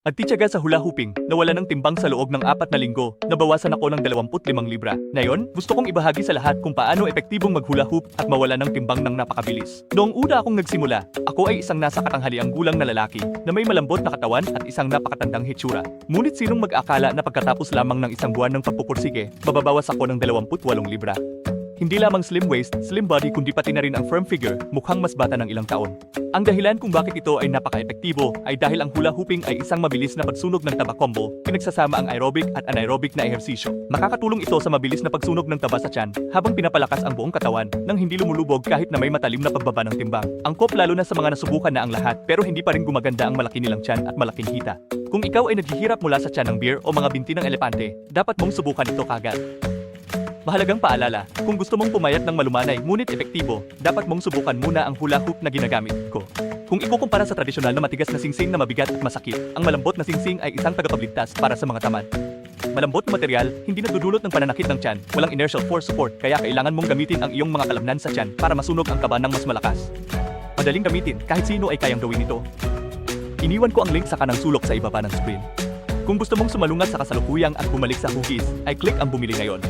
Nagtitiyaga sa hula hooping, nawala ng timbang sa loob ng 4 na linggo, nabawasan ako ng 25 libra. Ngayon, gusto kong ibahagi sa lahat kung paano epektibong maghula hoop at mawala ng timbang ng napakabilis. Noong una akong nagsimula, ako ay isang nasa katanghaliang gulang na lalaki na may malambot na katawan at isang napakatandang hitsura. Ngunit sinong mag-akala na pagkatapos lamang ng isang buwan ng pagpupursige, mababawas ako ng 28 libra. Hindi lamang slim waist, slim body kundi pati na rin ang firm figure, mukhang mas bata ng ilang taon. Ang dahilan kung bakit ito ay napaka-epektibo ay dahil ang hula hooping ay isang mabilis na pagsunog ng taba combo, pinagsasama ang aerobic at anaerobic na ehersisyo. Makakatulong ito sa mabilis na pagsunog ng taba sa tiyan habang pinapalakas ang buong katawan nang hindi lumulubog kahit na may matalim na pagbaba ng timbang. Angkop lalo na sa mga nasubukan na ang lahat pero hindi pa rin gumaganda ang malaki nilang tiyan at malaking hita. Kung ikaw ay naghihirap mula sa tiyan ng bear o mga binti ng elepante, dapat mong subukan ito kagad. Mahalagang paalala, kung gusto mong pumayat ng malumanay ngunit epektibo, dapat mong subukan muna ang hula hoop na ginagamit ko. Kung ikukumpara sa tradisyonal na matigas na singsing na mabigat at masakit, ang malambot na singsing ay isang tagapagligtas para sa mga tamad. Malambot na material, hindi nagdudulot ng pananakit ng tiyan, walang inertial force support kaya kailangan mong gamitin ang iyong mga kalamnan sa tiyan para masunog ang kaba ng mas malakas. Madaling gamitin, kahit sino ay kayang gawin ito. Iniwan ko ang link sa kanang sulok sa ibaba ng screen. Kung gusto mong sumalungat sa kasalukuyang at bumalik sa hugis, ay click ang bumili ngayon.